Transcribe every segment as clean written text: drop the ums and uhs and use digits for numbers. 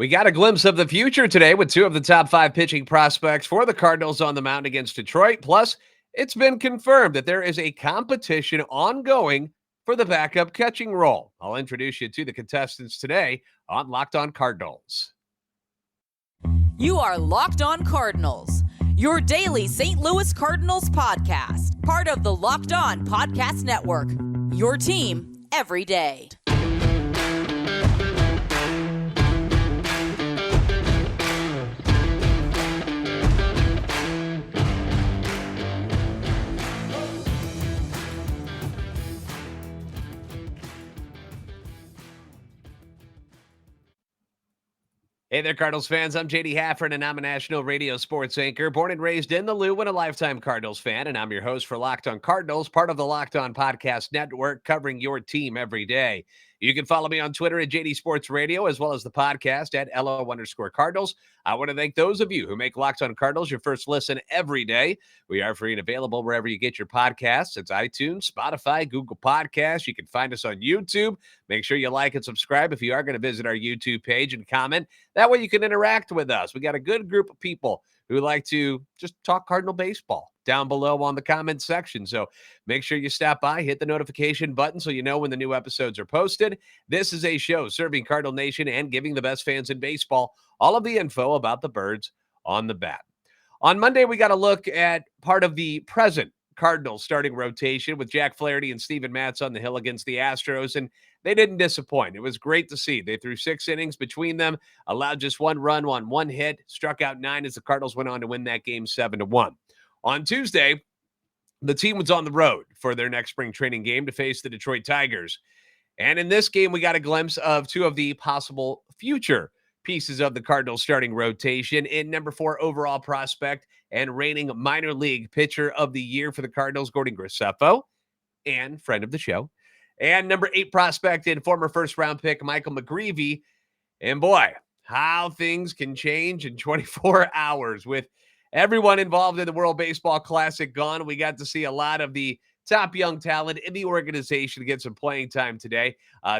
We got a glimpse of the future today with two of the top five pitching prospects for the Cardinals on the mound against Detroit. Plus, it's been confirmed that there is a competition ongoing for the backup catching role. I'll introduce you to the contestants today on Locked On Cardinals. You are Locked On Cardinals, your daily St. Louis Cardinals podcast, part of the Locked On Podcast Network, your team every day. Hey there, Cardinals fans. I'm JD Hafford, and I'm a national radio sports anchor, born and raised in the Lou, and a lifetime Cardinals fan. And I'm your host for Locked On Cardinals, part of the Locked On Podcast Network, covering your team every day. You can follow me on Twitter at JD Sports Radio, as well as the podcast at LO_Cardinals. I want to thank those of you who make Locked On Cardinals your first listen every day. We are free and available wherever you get your podcasts. It's iTunes, Spotify, Google Podcasts. You can find us on YouTube. Make sure you like and subscribe if you are going to visit our YouTube page, and comment. That way you can interact with us. We got a good group of people who like to just talk Cardinal baseball down below on the comment section. So make sure you stop by, hit the notification button so you know when the new episodes are posted. This is a show serving Cardinal Nation and giving the best fans in baseball all of the info about the birds on the bat. On Monday, we got a look at part of the present Cardinals starting rotation with Jack Flaherty and Steven Matz on the hill against the Astros, and they didn't disappoint. It was great to see. They threw 6 innings between them, allowed just 1 run on 1 hit, struck out 9 as the Cardinals went on to win that game 7-1. On Tuesday, the team was on the road for their next spring training game to face the Detroit Tigers. And in this game, we got a glimpse of 2 of the possible future pieces of the Cardinals starting rotation in number 4 overall prospect and reigning minor league pitcher of the year for the Cardinals, Gordon Graceffo, and friend of the show, and number 8 prospect and former first-round pick Michael McGreevy. And boy, how things can change in 24 hours with everyone involved in the World Baseball Classic gone. We got to see a lot of the top young talent in the organization get some playing time today.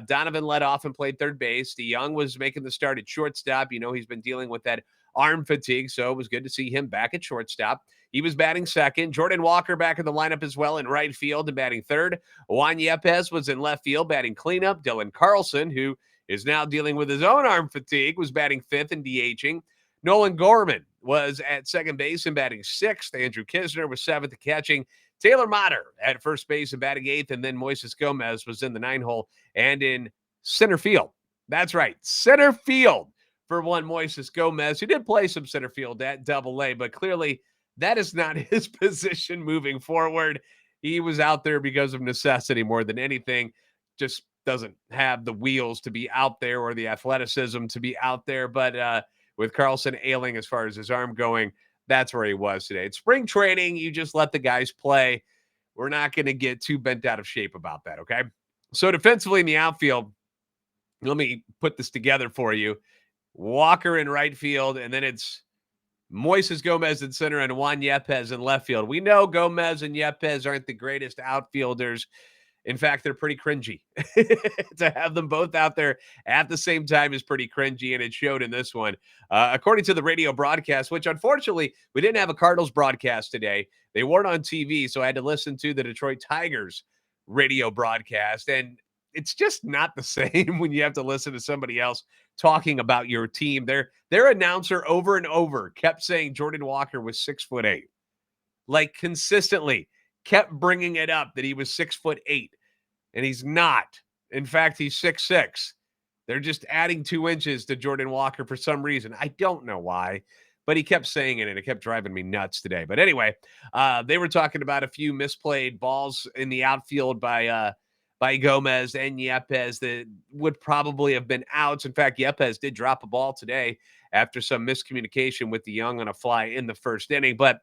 Donovan led off and played third base. DeYoung was making the start at shortstop. You know, he's been dealing with that arm fatigue, so it was good to see him back at shortstop. He was batting second. Jordan Walker back in the lineup as well in right field and batting third. Juan Yepez was in left field batting cleanup. Dylan Carlson, who is now dealing with his own arm fatigue, was batting fifth and DHing. Nolan Gorman was at second base and batting sixth. Andrew Kisner was seventh catching. Taylor Motter at first base and batting eighth. And then Moises Gomez was in the 9-hole and in center field. That's right, center field for one Moises Gomez, who did play some center field at Double-A, but clearly that is not his position moving forward. He was out there because of necessity more than anything. Just doesn't have the wheels to be out there or the athleticism to be out there. But with Carlson ailing as far as his arm going, that's where he was today. It's spring training. You just let the guys play. We're not going to get too bent out of shape about that, okay? So defensively in the outfield, let me put this together for you. Walker in right field, and then it's Moises Gomez in center and Juan Yepez in left field. We know Gomez and Yepez aren't the greatest outfielders. In fact, they're pretty cringy. To have them both out there at the same time is pretty cringy, and it showed in this one. According to the radio broadcast, which unfortunately we didn't have a Cardinals broadcast today. They weren't on TV, so I had to listen to the Detroit Tigers radio broadcast, and it's just not the same when you have to listen to somebody else talking about your team. Their announcer over and over kept saying Jordan Walker was 6'8", like consistently kept bringing it up that he was 6'8", and he's not. In fact, he's 6'6". They're just adding 2 inches to Jordan Walker for some reason. I don't know why, but he kept saying it, and it kept driving me nuts today. But anyway, they were talking about a few misplayed balls in the outfield by Gomez and Yepez that would probably have been outs. In fact, Yepez did drop a ball today after some miscommunication with DeYoung on a fly in the first inning. But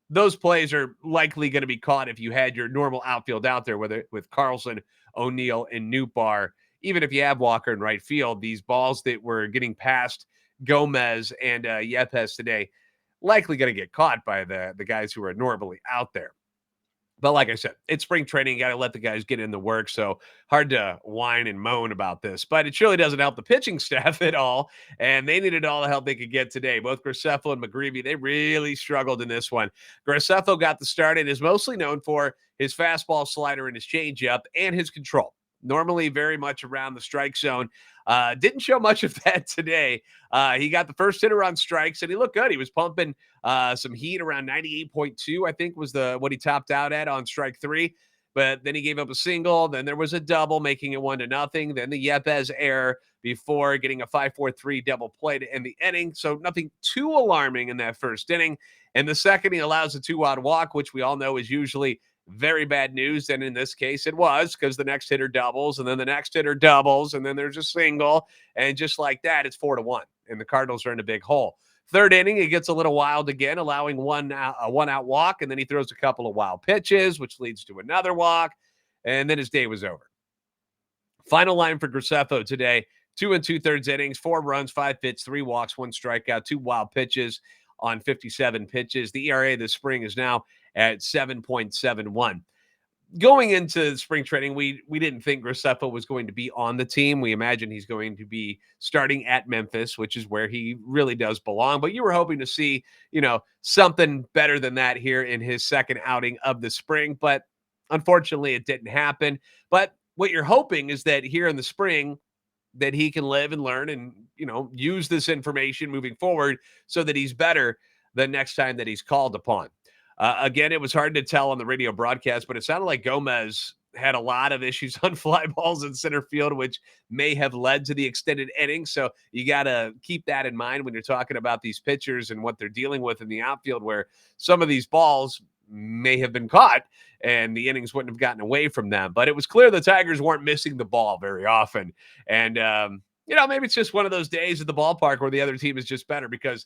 those plays are likely going to be caught if you had your normal outfield out there, whether with Carlson, O'Neill, and Nootbaar. Even if you have Walker in right field, these balls that were getting past Gomez and Yepez today likely going to get caught by the guys who are normally out there. But like I said, it's spring training. Got to let the guys get in the work. So hard to whine and moan about this. But it surely doesn't help the pitching staff at all. And they needed all the help they could get today. Both Graceffo and McGreevy, they really struggled in this one. Graceffo got the start and is mostly known for his fastball, slider, and his changeup and his control. Normally very much around the strike zone. Didn't show much of that today. He got the first hitter on strikes, and he looked good. He was pumping some heat around 98.2, I think was what he topped out at on strike three. But then he gave up a single. Then there was a double, making it 1-0. Then the Yepes error before getting a 5-4-3 double play to end the inning. So nothing too alarming in that first inning. And the second, he allows a 2-out walk, which we all know is usually very bad news. And in this case, it was, because the next hitter doubles, and then the next hitter doubles, and then there's a single. And just like that, it's 4-1. And the Cardinals are in a big hole. Third inning, it gets a little wild again, allowing a one-out walk, and then he throws a couple of wild pitches, which leads to another walk, and then his day was over. Final line for Graceffo today: 2 2/3 innings, 4 runs, 5 hits, 3 walks, 1 strikeout, 2 wild pitches on 57 pitches. The ERA this spring is now at 7.71. Going into spring training, we didn't think Graceffo was going to be on the team. We imagine he's going to be starting at Memphis, which is where he really does belong. But you were hoping to see, something better than that here in his second outing of the spring. But unfortunately, it didn't happen. But what you're hoping is that here in the spring, that he can live and learn and, use this information moving forward so that he's better the next time that he's called upon. Again, it was hard to tell on the radio broadcast, but it sounded like Gomez had a lot of issues on fly balls in center field, which may have led to the extended inning. So you got to keep that in mind when you're talking about these pitchers and what they're dealing with in the outfield, where some of these balls may have been caught and the innings wouldn't have gotten away from them. But it was clear the Tigers weren't missing the ball very often. And, maybe it's just one of those days at the ballpark where the other team is just better, because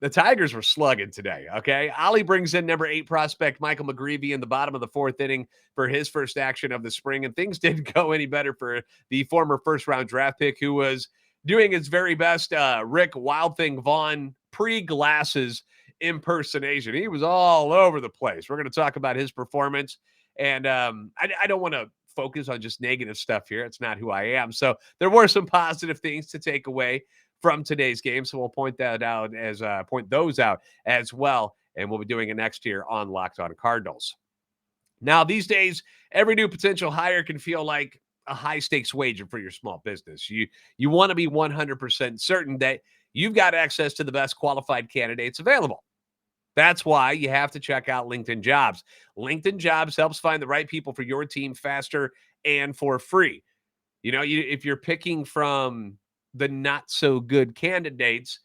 the Tigers were slugging today, okay? Ollie brings in number 8 prospect Michael McGreevy in the bottom of the 4th inning for his first action of the spring, and things didn't go any better for the former first-round draft pick, who was doing his very best Rick Wild Thing Vaughn pre-glasses impersonation. He was all over the place. We're going to talk about his performance, and I don't want to focus on just negative stuff here. It's not who I am. So there were some positive things to take away from today's game. So we'll point those out as well. And we'll be doing it next year on Locked On Cardinals. Now, these days, every new potential hire can feel like a high stakes wager for your small business. You want to be 100% certain that you've got access to the best qualified candidates available. That's why you have to check out LinkedIn Jobs. LinkedIn Jobs helps find the right people for your team faster and for free. If you're picking from the not so good candidates,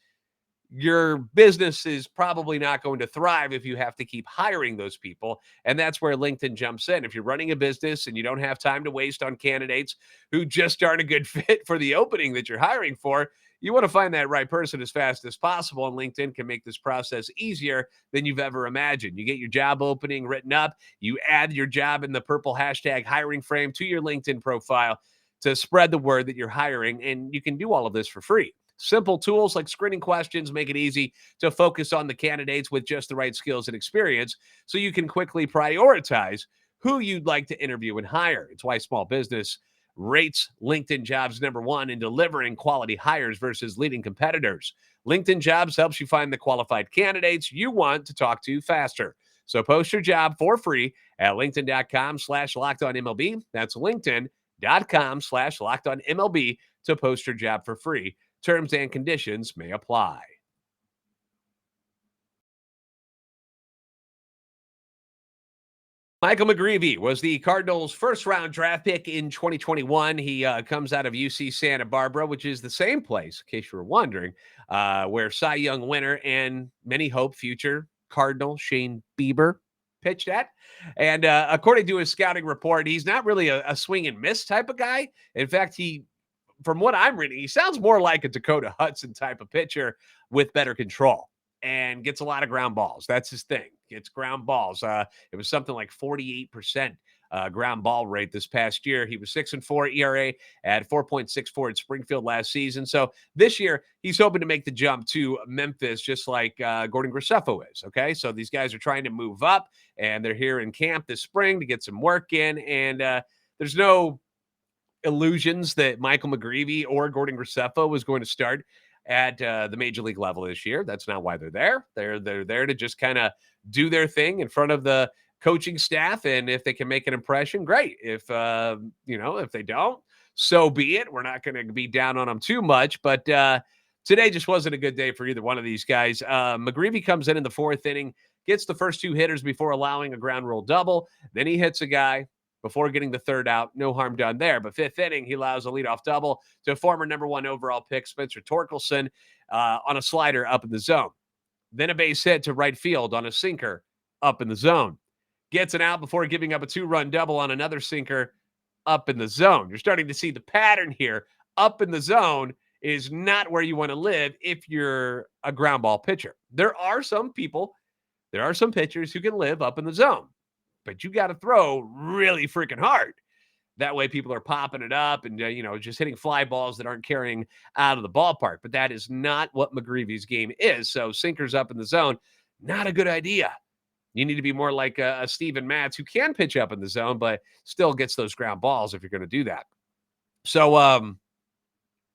your business is probably not going to thrive if you have to keep hiring those people. And that's where LinkedIn jumps in. If you're running a business and you don't have time to waste on candidates who just aren't a good fit for the opening that you're hiring for, you want to find that right person as fast as possible. And LinkedIn can make this process easier than you've ever imagined. You get your job opening written up, you add your job in the purple hashtag hiring frame to your LinkedIn profile to spread the word that you're hiring, and you can do all of this for free. Simple tools like screening questions make it easy to focus on the candidates with just the right skills and experience, so you can quickly prioritize who you'd like to interview and hire. It's why small business rates LinkedIn Jobs number 1 in delivering quality hires versus leading competitors. LinkedIn Jobs helps you find the qualified candidates you want to talk to faster. So post your job for free at linkedin.com/lockedonmlb. That's linkedin.com/lockedonmlb to post your job for free. Terms and conditions may apply. Michael McGreevy was the Cardinals' first-round draft pick in 2021. He comes out of UC Santa Barbara, which is the same place, in case you were wondering, where Cy Young winner and many hope future Cardinal Shane Bieber pitched at. And according to his scouting report, he's not really a swing and miss type of guy. In fact, from what I'm reading, he sounds more like a Dakota Hudson type of pitcher with better control and gets a lot of ground balls. That's his thing. Gets ground balls. It was something like 48% ground ball rate this past year. He was 6-4 ERA at 4.64 at Springfield last season. So this year, he's hoping to make the jump to Memphis, just like Gordon Graceffo is. Okay, so these guys are trying to move up, and they're here in camp this spring to get some work in. And there's no illusions that Michael McGreevy or Gordon Graceffo was going to start at the major league level this year. That's not why they're there. They're there to just kind of do their thing in front of the coaching staff, and if they can make an impression, great. If if they don't, so be it. We're not going to be down on them too much, but today just wasn't a good day for either one of these guys. McGreevy comes in the fourth inning, gets the first two hitters before allowing a ground rule double. Then he hits a guy before getting the third out. No harm done there. But fifth inning, he allows a leadoff double to former number 1 overall pick Spencer Torkelson on a slider up in the zone. Then a base hit to right field on a sinker up in the zone. Gets an out before giving up a 2-run double on another sinker up in the zone. You're starting to see the pattern here. Up in the zone is not where you want to live if you're a ground ball pitcher. There are some pitchers who can live up in the zone, but you got to throw really freaking hard. That way people are popping it up and, just hitting fly balls that aren't carrying out of the ballpark. But that is not what McGreevy's game is. So sinkers up in the zone, not a good idea. You need to be more like a Steven Matz, who can pitch up in the zone, but still gets those ground balls if you're going to do that. So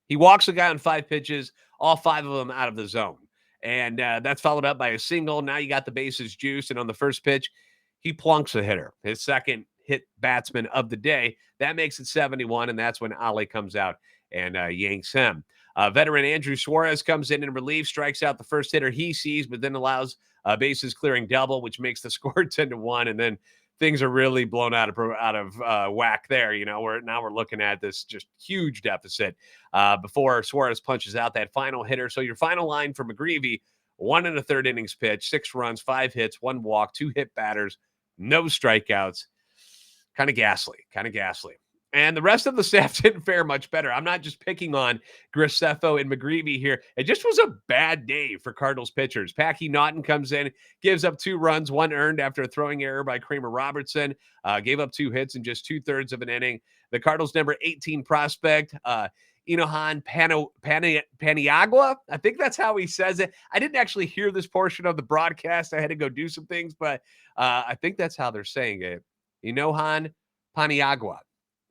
he walks a guy on 5 pitches, all 5 of them out of the zone. And that's followed up by a single. Now you got the bases juiced. And on the first pitch, he plunks a hitter, his second hit batsman of the day. That makes it 71, and that's when Ali comes out and yanks him. Veteran Andrew Suarez comes in relief, strikes out the first hitter he sees, but then allows a bases clearing double, which makes the score 10-1. And then things are really blown out of whack there. We're looking at this just huge deficit before Suarez punches out that final hitter. So your final line for McGreevy: 1 1/3 innings pitch, 6 runs, 5 hits, 1 walk, 2 hit batters, no strikeouts. Kind of ghastly. And the rest of the staff didn't fare much better. I'm not just picking on Graceffo and McGreevy here. It just was a bad day for Cardinals pitchers. Packy Naughton comes in, gives up 2 runs, 1 earned after a throwing error by Kramer Robertson. Gave up 2 hits in just 2/3 of an inning. The Cardinals' number 18 prospect, Inohan Paniagua. I think that's how he says it. I didn't actually hear this portion of the broadcast. I had to go do some things, but I think that's how they're saying it. Inohan Paniagua.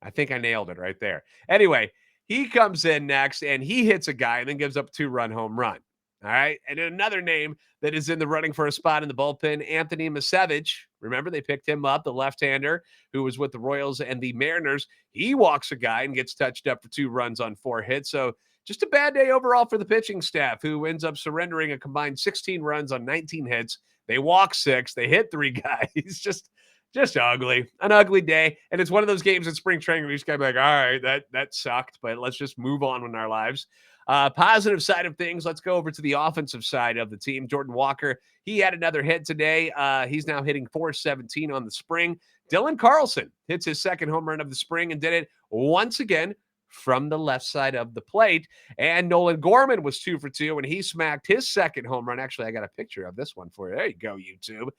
I think I nailed it right there. Anyway, he comes in next, and he hits a guy and then gives up a 2-run home run. All right. And another name that is in the running for a spot in the bullpen, Anthony Masevich. Remember, they picked him up, the left-hander who was with the Royals and the Mariners. He walks a guy and gets touched up for 2 runs on 4 hits. So just a bad day overall for the pitching staff, who ends up surrendering a combined 16 runs on 19 hits. They walk 6. They hit 3 guys. Just ugly, an ugly day. And it's one of those games in spring training where you just got to be like, all right, that sucked, but let's just move on in our lives. Positive side of things, let's go over to the offensive side of the team. Jordan Walker, he had another hit today. He's now hitting .417 on the spring. Dylan Carlson hits his second home run of the spring and did it once again from the left side of the plate. And Nolan Gorman was 2 for 2, and he smacked his second home run. Actually, I got a picture of this one for you. There you go, YouTube.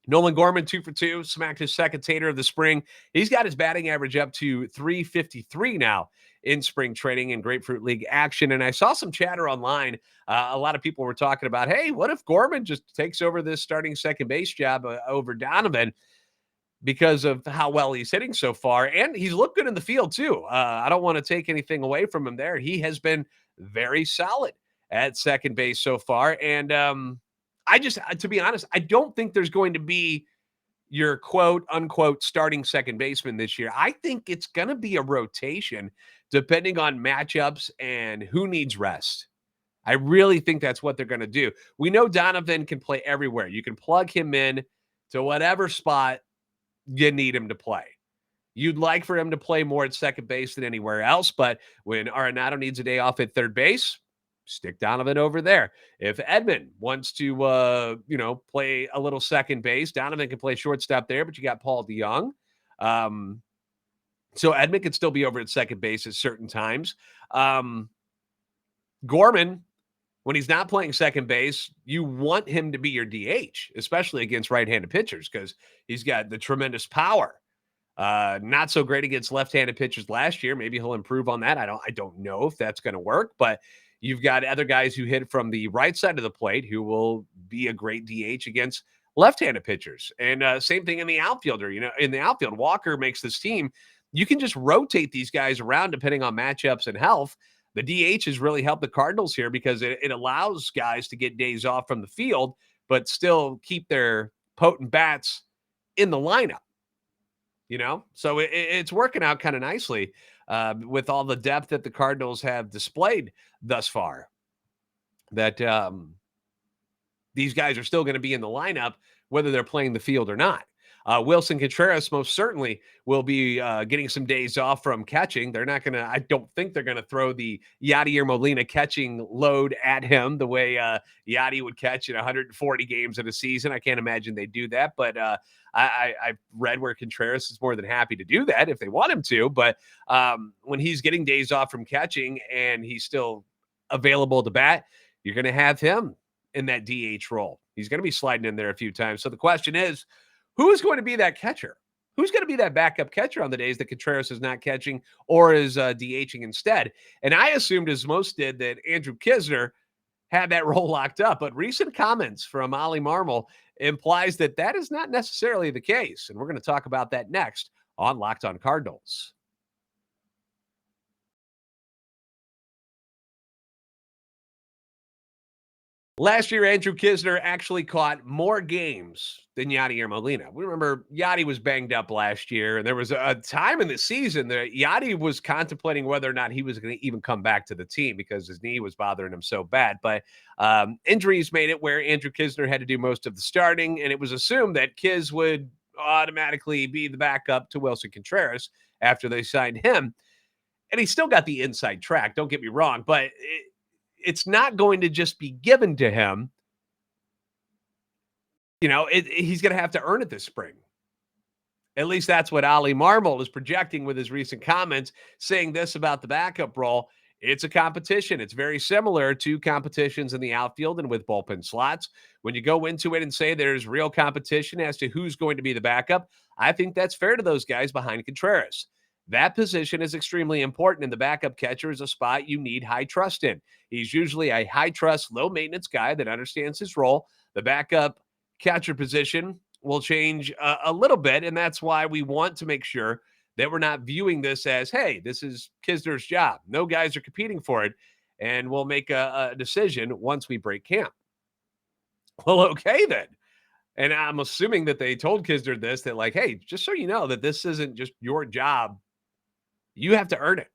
Nolan Gorman, 2 for 2, smacked his second tater of the spring. He's got his batting average up to .353 now in spring training in Grapefruit League action. And I saw some chatter online. A lot of people were talking about, hey, what if Gorman just takes over this starting second base job over Donovan because of how well he's hitting so far? And he's looked good in the field too. I don't want to take anything away from him there. He has been very solid at second base so far. And to be honest, I don't think there's going to be your quote unquote starting second baseman this year. I think it's going to be a rotation depending on matchups and who needs rest. I really think that's what they're going to do. We know Donovan can play everywhere. You can plug him in to whatever spot you need him to play. You'd like for him to play more at second base than anywhere else, but when Arenado needs a day off at third base, stick Donovan over there. If Edman wants to, play a little second base, Donovan can play shortstop there, but you got Paul DeYoung. So Edman can still be over at second base at certain times. Gorman, When he's not playing second base, you want him to be your DH, especially against right-handed pitchers because he's got the tremendous power. Not so great against left-handed pitchers last year. Maybe he'll improve on that. I don't know if that's going to work, but you've got other guys who hit from the right side of the plate who will be a great DH against left-handed pitchers. And same thing in the outfielder. In the outfield, Walker makes this team. You can just rotate these guys around depending on matchups and health. The DH has really helped the Cardinals here because it allows guys to get days off from the field, but still keep their potent bats in the lineup. So it's working out kind of nicely with all the depth that the Cardinals have displayed thus far, that these guys are still going to be in the lineup whether they're playing the field or not. Wilson Contreras most certainly will be getting some days off from catching. They're not going to, I don't think they're going to throw the Yadier Molina catching load at him the way Yadi would catch in 140 games in a season. I can't imagine they do that, but I've read where Contreras is more than happy to do that if they want him to. But when he's getting days off from catching and he's still available to bat, you're going to have him in that DH role. He's going to be sliding in there a few times. So the question is, who's going to be that catcher? Who's going to be that backup catcher on the days that Contreras is not catching or is DHing instead? And I assumed, as most did, that Andrew Knizner had that role locked up. But recent comments from Ollie Marmol implies that that is not necessarily the case. And we're going to talk about that next on Locked On Cardinals. Last year, Andrew Knizner actually caught more games than Yadier Molina. We remember Yadi was banged up last year, and there was a time in the season that Yadi was contemplating whether or not he was going to even come back to the team because his knee was bothering him so bad. But injuries made it where Andrew Knizner had to do most of the starting, and it was assumed that Kiz would automatically be the backup to Wilson Contreras after they signed him. And he still got the inside track, don't get me wrong, but it's not going to just be given to him. He's going to have to earn it this spring. At least that's what Ollie Marmol is projecting with his recent comments, saying this about the backup role. It's a competition. It's very similar to competitions in the outfield and with bullpen slots. When you go into it and say there's real competition as to who's going to be the backup, I think that's fair to those guys behind Contreras. That position is extremely important, and the backup catcher is a spot you need high trust in. He's usually a high-trust, low-maintenance guy that understands his role. The backup catcher position will change a little bit, and that's why we want to make sure that we're not viewing this as, hey, this is Knizner's job. No guys are competing for it, and we'll make a decision once we break camp. Well, okay, then. And I'm assuming that they told Knizner this, that like, hey, just so you know that this isn't just your job. You have to earn it.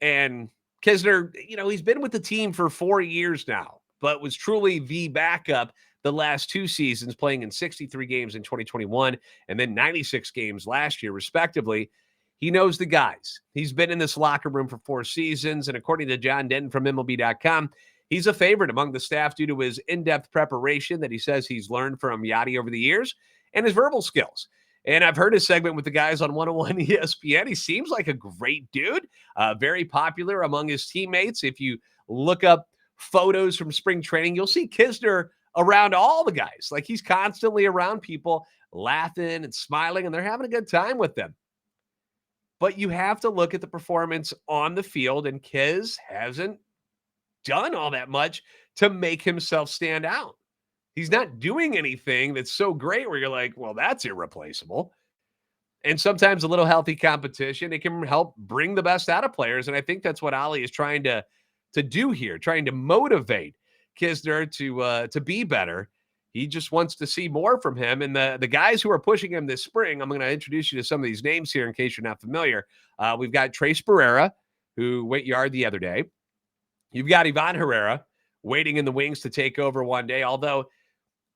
And Knizner, he's been with the team for 4 years now, but was truly the backup the last 2 seasons, playing in 63 games in 2021 and then 96 games last year, respectively. He knows the guys. He's been in this locker room for 4 seasons, and according to John Denton from MLB.com, he's a favorite among the staff due to his in-depth preparation that he says he's learned from Yadi over the years and his verbal skills. And I've heard his segment with the guys on 101 ESPN. He seems like a great dude, very popular among his teammates. If you look up photos from spring training, you'll see Knizner around all the guys. Like, he's constantly around people, laughing and smiling, and they're having a good time with them. But you have to look at the performance on the field, and Kiz hasn't done all that much to make himself stand out. He's not doing anything that's so great where you're like, well, that's irreplaceable. And sometimes a little healthy competition, it can help bring the best out of players. And I think that's what Ollie is trying to do here, trying to motivate Knizner to be better. He just wants to see more from him. And the guys who are pushing him this spring, I'm going to introduce you to some of these names here in case you're not familiar. We've got Trace Barrera, who went yard the other day. You've got Ivan Herrera waiting in the wings to take over one day, although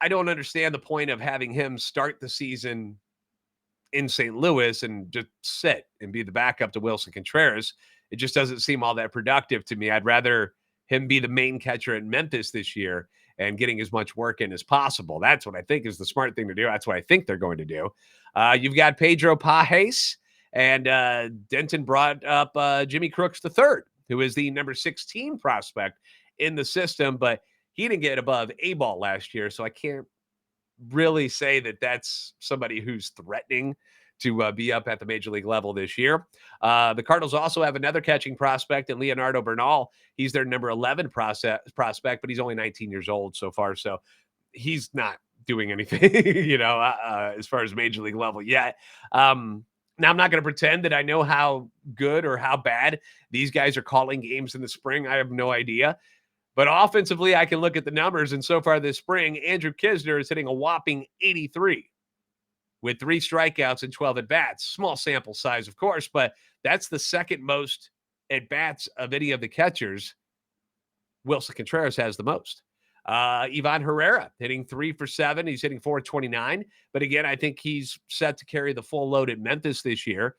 I don't understand the point of having him start the season in St. Louis and just sit and be the backup to Wilson Contreras. It just doesn't seem all that productive to me. I'd rather him be the main catcher at Memphis this year and getting as much work in as possible. That's what I think is the smart thing to do. That's what I think they're going to do. You've got Pedro Pajes, and Denton brought up Jimmy Crooks III, who is the number 16 prospect in the system, but he didn't get above A ball last year. So I can't really say that that's somebody who's threatening to be up at the major league level this year. The Cardinals also have another catching prospect in Leonardo Bernal. He's their number 11 prospect, but he's only 19 years old so far. So he's not doing anything, as far as major league level yet. Now, I'm not going to pretend that I know how good or how bad these guys are calling games in the spring. I have no idea. But offensively, I can look at the numbers, and so far this spring, Andrew Knizner is hitting a whopping 83 with 3 strikeouts and 12 at-bats. Small sample size, of course, but that's the second most at-bats of any of the catchers. Wilson Contreras has the most. Ivan Herrera hitting 3 for 7. He's hitting 429. But again, I think he's set to carry the full load at Memphis this year.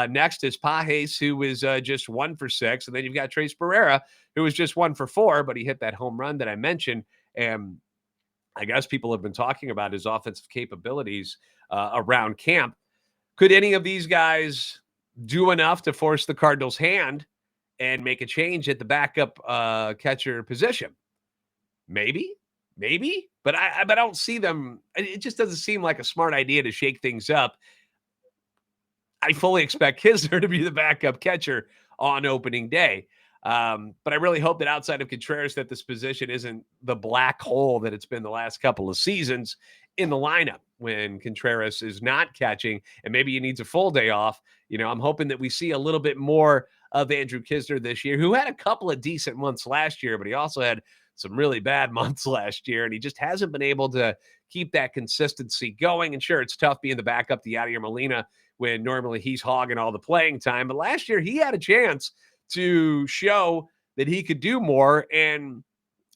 Next is Pages, who is just 1 for 6. And then you've got Trace Pereira, who was just 1 for 4, but he hit that home run that I mentioned. And I guess people have been talking about his offensive capabilities around camp. Could any of these guys do enough to force the Cardinals' hand and make a change at the backup catcher position? Maybe, but I don't see them. It just doesn't seem like a smart idea to shake things up. I fully expect Knizner to be the backup catcher on opening day. But I really hope that outside of Contreras, that this position isn't the black hole that it's been the last couple of seasons in the lineup when Contreras is not catching and maybe he needs a full day off. I'm hoping that we see a little bit more of Andrew Knizner this year, who had a couple of decent months last year, but he also had some really bad months last year, and he just hasn't been able to keep that consistency going. And sure, it's tough being the backup to Yadier Molina when normally he's hogging all the playing time. But last year, he had a chance to show that he could do more, and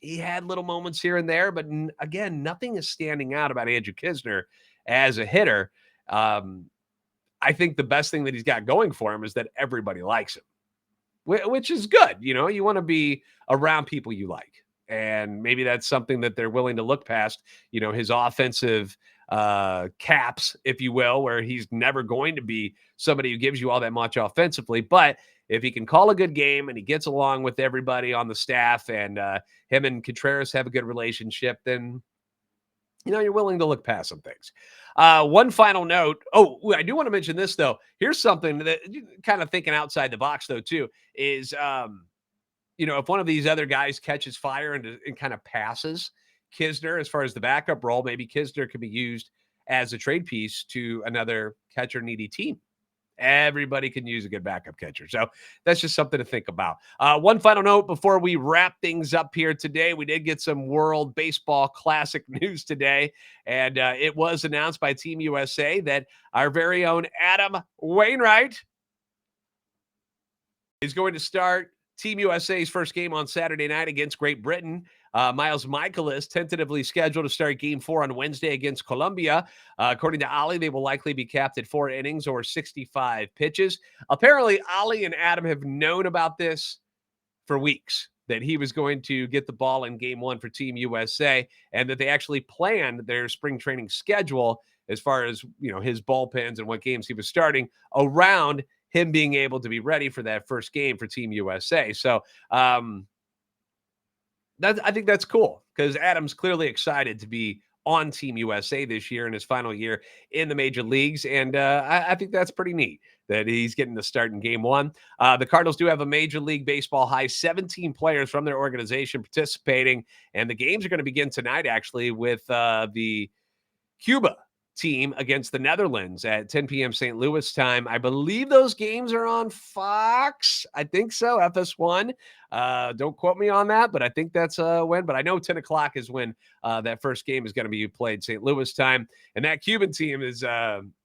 he had little moments here and there. But again, nothing is standing out about Andrew Knizner as a hitter. I think the best thing that he's got going for him is that everybody likes him, which is good. You want to be around people you like. And maybe that's something that they're willing to look past, his offensive caps, if you will, where he's never going to be somebody who gives you all that much offensively. But if he can call a good game and he gets along with everybody on the staff and him and Contreras have a good relationship, then, you're willing to look past some things. One final note. Oh, I do want to mention this, though. Here's something that kind of thinking outside the box, though, too, is if one of these other guys catches fire and kind of passes Knizner as far as the backup role, maybe Knizner could be used as a trade piece to another catcher-needy team. Everybody can use a good backup catcher. So that's just something to think about. One final note before we wrap things up here today. We did get some World Baseball Classic news today, and it was announced by Team USA that our very own Adam Wainwright is going to start Team USA's first game on Saturday night against Great Britain. Miles Michaelis tentatively scheduled to start Game 4 on Wednesday against Colombia. According to Ali, they will likely be capped at 4 innings or 65 pitches. Apparently, Ali and Adam have known about this for weeks, that he was going to get the ball in Game 1 for Team USA, and that they actually planned their spring training schedule as far as, his bullpens and what games he was starting around him being able to be ready for that first game for Team USA. So I think that's cool because Adam's clearly excited to be on Team USA this year in his final year in the major leagues. And I think that's pretty neat that he's getting the start in Game 1. The Cardinals do have a Major League Baseball high 17 players from their organization participating. And the games are going to begin tonight, actually, with the Cuba team against the Netherlands at 10 p.m. St. Louis time. I believe those games are on Fox. I think so, FS1. Don't quote me on that, but I think that's when. But I know 10 o'clock is when that first game is going to be played St. Louis time. And that Cuban team is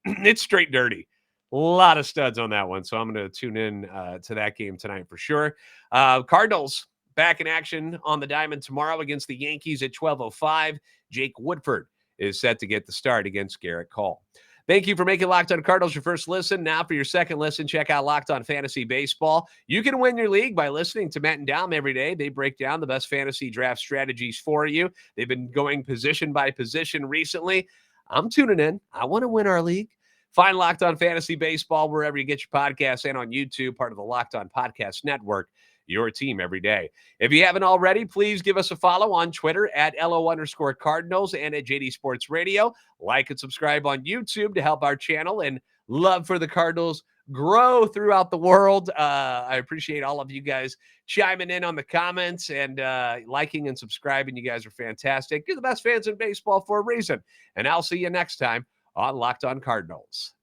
it's straight dirty. A lot of studs on that one. So I'm going to tune in to that game tonight for sure. Cardinals back in action on the diamond tomorrow against the Yankees at 12:05. Jake Woodford is set to get the start against Garrett Cole. Thank you for making Locked On Cardinals your first listen. Now for your second listen, check out Locked On Fantasy Baseball. You can win your league by listening to Matt and Dom every day. They break down the best fantasy draft strategies for you. They've been going position by position recently. I'm tuning in. I want to win our league. Find Locked On Fantasy Baseball wherever you get your podcasts and on YouTube, part of the Locked On Podcast Network, your team every day. If you haven't already, please give us a follow on Twitter at LO_Cardinals and at JD Sports Radio. Like and subscribe on YouTube to help our channel and love for the Cardinals grow throughout the world. I appreciate all of you guys chiming in on the comments and liking and subscribing. You guys are fantastic. You're the best fans in baseball for a reason. And I'll see you next time on Locked On Cardinals.